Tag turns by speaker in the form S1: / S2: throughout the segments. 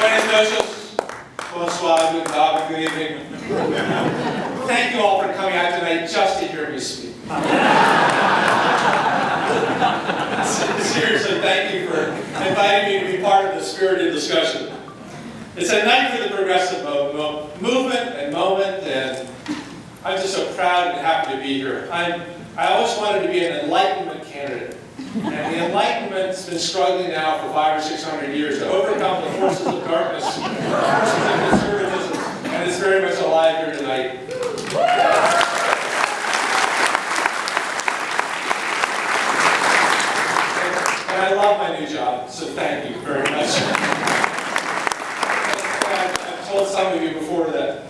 S1: Buenas noches. Bonsoir. Good job. Good evening. Thank you all for coming out tonight just to hear me speak. Seriously, thank you for inviting me to be part of the spirited discussion. It's a night for the progressive movement and moment, and I'm just so proud and happy to be here. I always wanted to be an enlightenment candidate. And the Enlightenment's been struggling now for 500 or 600 years to overcome the forces of darkness, the forces of conservatism, and it's very much alive here tonight. And I love my new job, so thank you very much. I've told some of you before that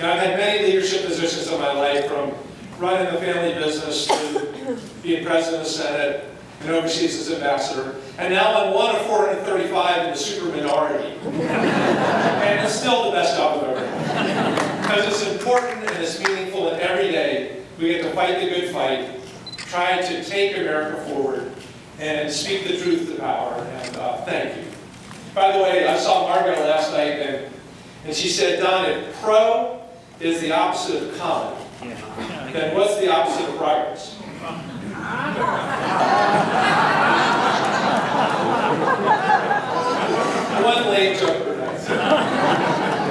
S1: I've had many leadership positions in my life, from running the family business to being president of the Senate, and overseas as ambassador, and now I'm one of 435 in the super minority. And it's still the best job I've ever had. Because it's important and it's meaningful, and every day we get to fight the good fight, try to take America forward, and speak the truth to power, and thank you. By the way, I saw Margaret last night, and she said, Don, if pro is the opposite of common, then what's the opposite of progress? One lame joke per night.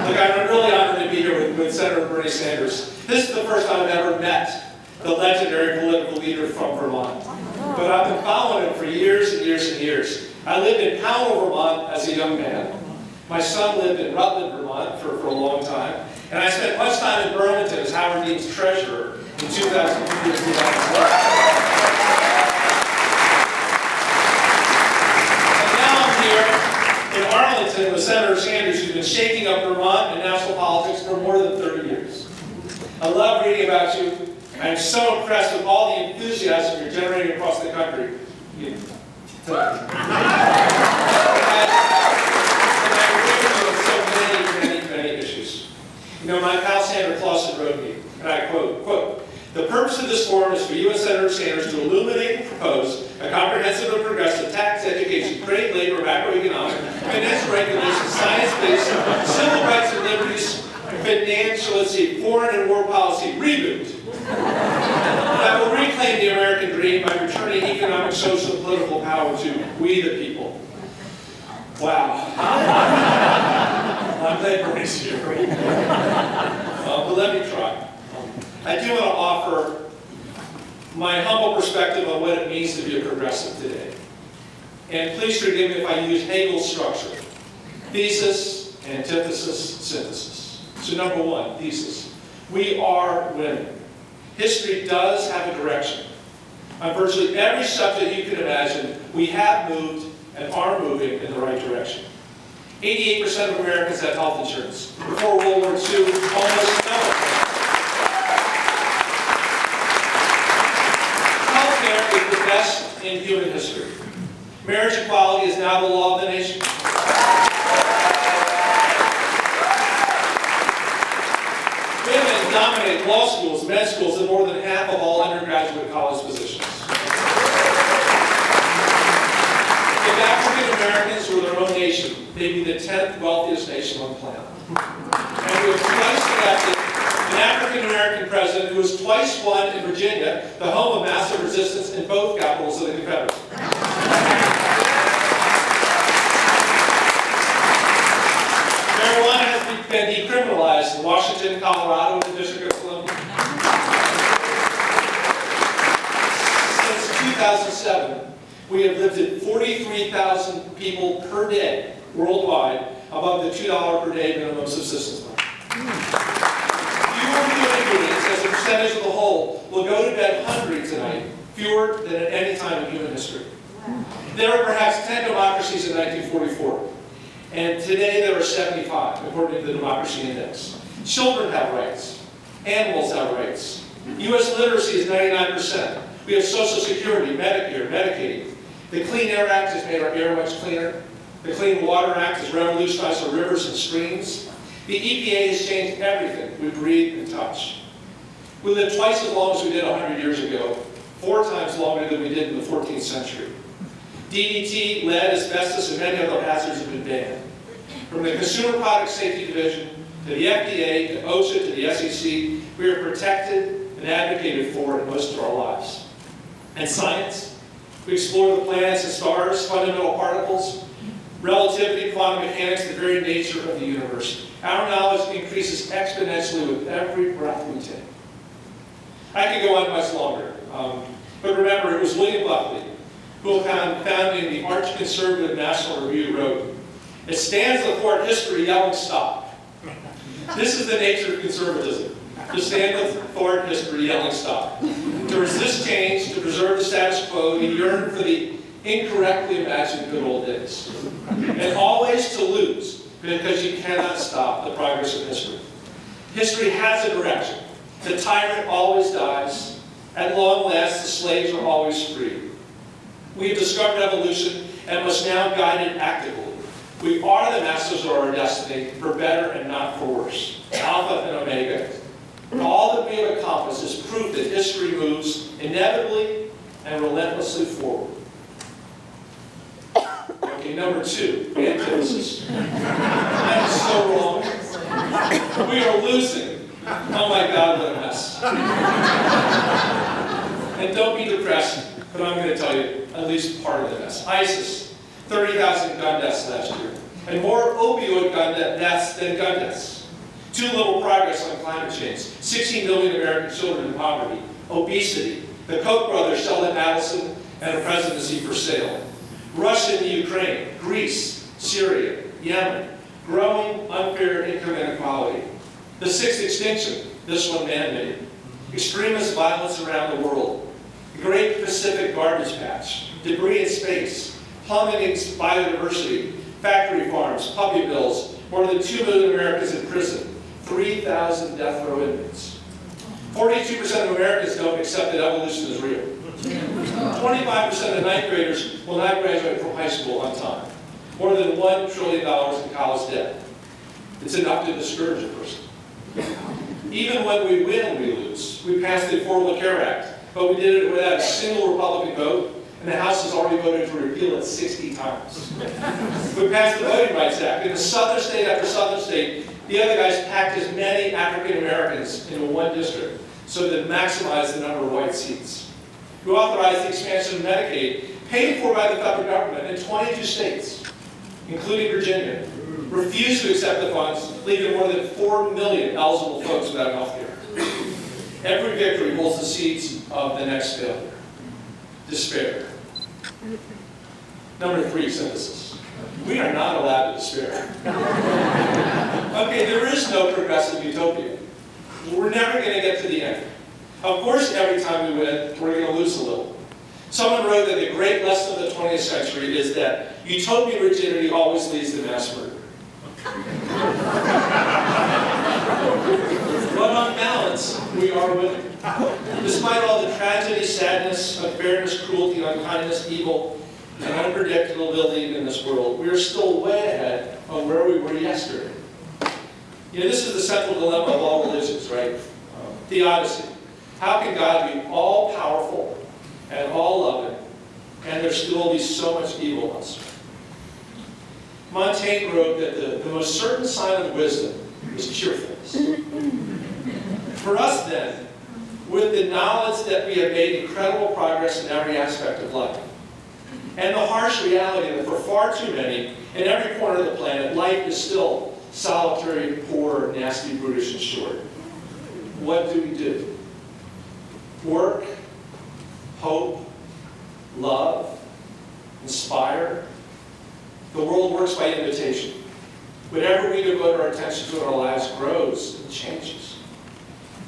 S1: Look, I'm really honored to be here with Senator Bernie Sanders. This is the first time I've ever met the legendary political leader from Vermont. But I've been following him for years and years and years. I lived in Powell, Vermont as a young man. My son lived in Rutland, Vermont for a long time. And I spent much time in Burlington as Howard Dean's treasurer in 2002 and 2012. In Arlington with Senator Sanders, who's been shaking up Vermont and national politics for more than 30 years. I love reading about you. I'm so impressed with all the enthusiasm you're generating across the country. And I agree with you on so many issues. You know, my pal Sandra Clausen wrote me, and I quote, "The purpose of this forum is for you and Senator Sanders to illuminate and propose a comprehensive and progressive tax, education, trade, labor, macroeconomic, financial regulation, science-based, civil rights and liberties, financial, foreign and war policy reboot that will reclaim the American dream by returning economic, social, and political power to we the people." Wow. I'm glad Bernie's here. But let me try. I do want to offer my humble perspective on what it means to be a progressive today. And please forgive me if I use Hegel's structure. Thesis, antithesis, synthesis. So number one, thesis. We are winning. History does have a direction. On virtually every subject you can imagine, we have moved and are moving in the right direction. 88% of Americans have health insurance. Before World War II, almost no one. Healthcare is the best in human history. Marriage equality is now the law of the nation. Women dominate law schools, med schools, and more than half of all undergraduate college positions. If African Americans were their own nation, they'd be the 10th wealthiest nation on the planet. And we have twice elected an African American president who was twice won in Virginia, the home of massive resistance in both capitals of the Confederacy. Marijuana has been decriminalized in Washington, Colorado, and the District of Columbia. Since 2007, we have lifted 43,000 people per day worldwide above the $2 per day minimum subsistence line. Fewer human beings, as a percentage of the whole, will go to bed hungry tonight, fewer than at any time in human history. There were perhaps 10 democracies in 1944, and today there are 75, according to the Democracy Index. Children have rights. Animals have rights. U.S. literacy is 99%. We have Social Security, Medicare, Medicaid. The Clean Air Act has made our air much cleaner. The Clean Water Act has revolutionized our rivers and streams. The EPA has changed everything we breathe and touch. We live twice as long as we did 100 years ago, 4 times longer than we did in the 14th century. DDT, lead, asbestos, and many other hazards have been banned. From the Consumer Product Safety Division to the FDA, to OSHA, to the SEC, we are protected and advocated for in most of our lives. And science, we explore the planets and stars, fundamental particles, relativity, quantum mechanics, the very nature of the universe. Our knowledge increases exponentially with every breath we take. I could go on much longer, but remember, it was William Buckley who, founding the arch-conservative National Review, wrote, "It stands the thwart history yelling stop." This is the nature of conservatism, to stand the thwart history yelling stop. To resist change, to preserve the status quo, to yearn for the incorrectly imagined good old days. And always to lose, because you cannot stop the progress of history. History has a direction. The tyrant always dies. At long last, the slaves are always free. We have discovered evolution and must now guide it actively. We are the masters of our destiny, for better and not for worse. Alpha and Omega. And all that we have accomplished is proof that history moves inevitably and relentlessly forward. Okay, number 2, antithesis. I am so wrong. We are losing. Oh my God, what a mess. And don't be depressed, but I'm going to tell you at least part of the mess. ISIS, 30,000 gun deaths last year, and more opioid gun deaths than gun deaths. Too little progress on climate change, 16 million American children in poverty, obesity, the Koch brothers, Sheldon Adelson, and a presidency for sale. Russia and Ukraine, Greece, Syria, Yemen, growing unfair income inequality. The 6th extinction, this one man-made. Extremist violence around the world. The Great Pacific Garbage Patch. Debris in space. Plummeting biodiversity. Factory farms. Puppy bills. More than 2 million Americans in prison. 3,000 death row inmates. 42% of Americans don't accept that evolution is real. 25% of 9th graders will not graduate from high school on time. More than $1 trillion in college debt. It's enough to discourage a person. Even when we win, we lose. We passed the Affordable Care Act, but we did it without a single Republican vote, and the House has already voted to repeal it 60 times. We passed the Voting Rights Act. In the southern state after southern state, the other guys packed as many African Americans into one district so to maximize the number of white seats. We authorized the expansion of Medicaid, paid for by the federal government in 22 states, including Virginia, refused to accept the funds, leaving more than 4 million eligible folks without health care. Every victory holds the seeds of the next failure. Despair. Number 3, synthesis. We are not allowed to despair. Okay, there is no progressive utopia. We're never going to get to the end. Of course, every time we win, we're going to lose a little. Someone wrote that the great lesson of the 20th century is that utopian rigidity always leads to mass murder. But on balance, we are winning. Despite all the tragedy, sadness, unfairness, cruelty, unkindness, evil, and unpredictability in this world, we are still way ahead of where we were yesterday. You know, this is the central dilemma of all religions, right? Theodicy. How can God be all-powerful and all-loving, and there still be so much evil in us? Montaigne wrote that the most certain sign of wisdom is cheerfulness. For us, then, with the knowledge that we have made incredible progress in every aspect of life, and the harsh reality that for far too many, in every corner of the planet, life is still solitary, poor, nasty, brutish, and short. What do we do? Work, hope, love, inspire. The world works by invitation. Whatever we devote our attention to in our lives grows and changes.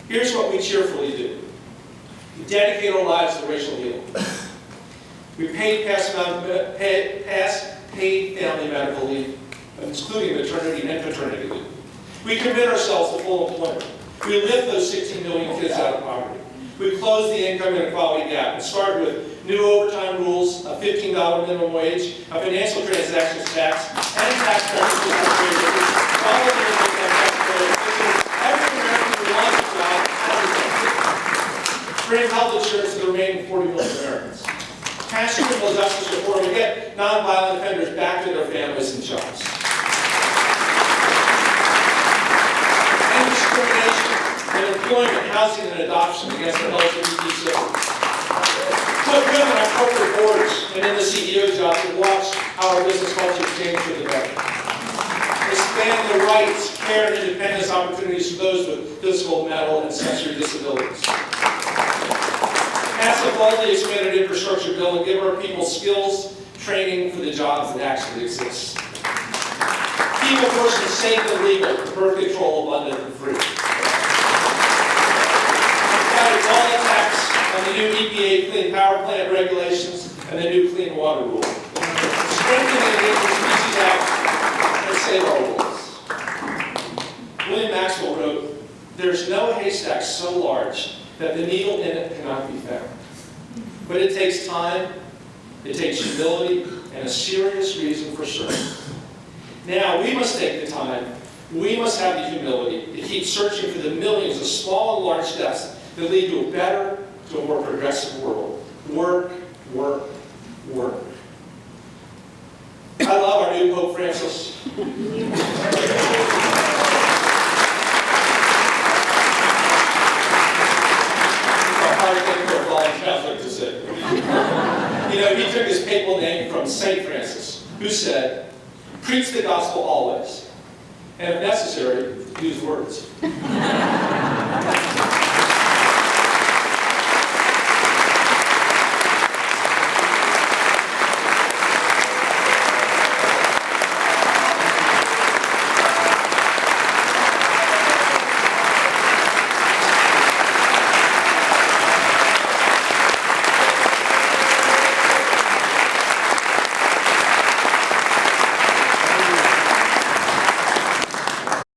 S1: Here's what we cheerfully do. We dedicate our lives to racial healing. We paid paid family medical leave, including maternity and paternity leave. We commit ourselves to full employment. We lift those 16 million kids out of poverty. We close the income inequality gap and start with new overtime rules, a $15 minimum wage, a financial transactions tax, and tax credits for corporations. All of them are tax credits. Every American who wants a job has a job. Bring health insurance to the remaining 40 million Americans. Pass criminal justice reform and get nonviolent offenders back to their families and jobs. employment, housing, and adoption against the LGBT system. Put women on corporate boards and in the CEO job to watch how our business culture change for the better. Expand the rights, care, and independence opportunities for those with physical, mental, and sensory disabilities. Pass a boldly expanded infrastructure bill and give our people skills, training for the jobs that actually exist. Keep a person safe and legal, birth control abundant and free. Fight all attacks on the new EPA Clean Power Plant regulations and the new Clean Water Rule. Strengthen the Endangered Species Act and save our wolves. William Maxwell wrote, "There's no haystack so large that the needle in it cannot be found. But it takes time, it takes humility, and a serious reason for search." Now, we must take the time, we must have the humility to keep searching for the millions of small and large steps that lead to a better, to a more progressive world. Work, work, work. I love our new Pope Francis. Catholic to say. You know, he took his papal name from St. Francis, who said, "Preach the gospel always, and if necessary, use words."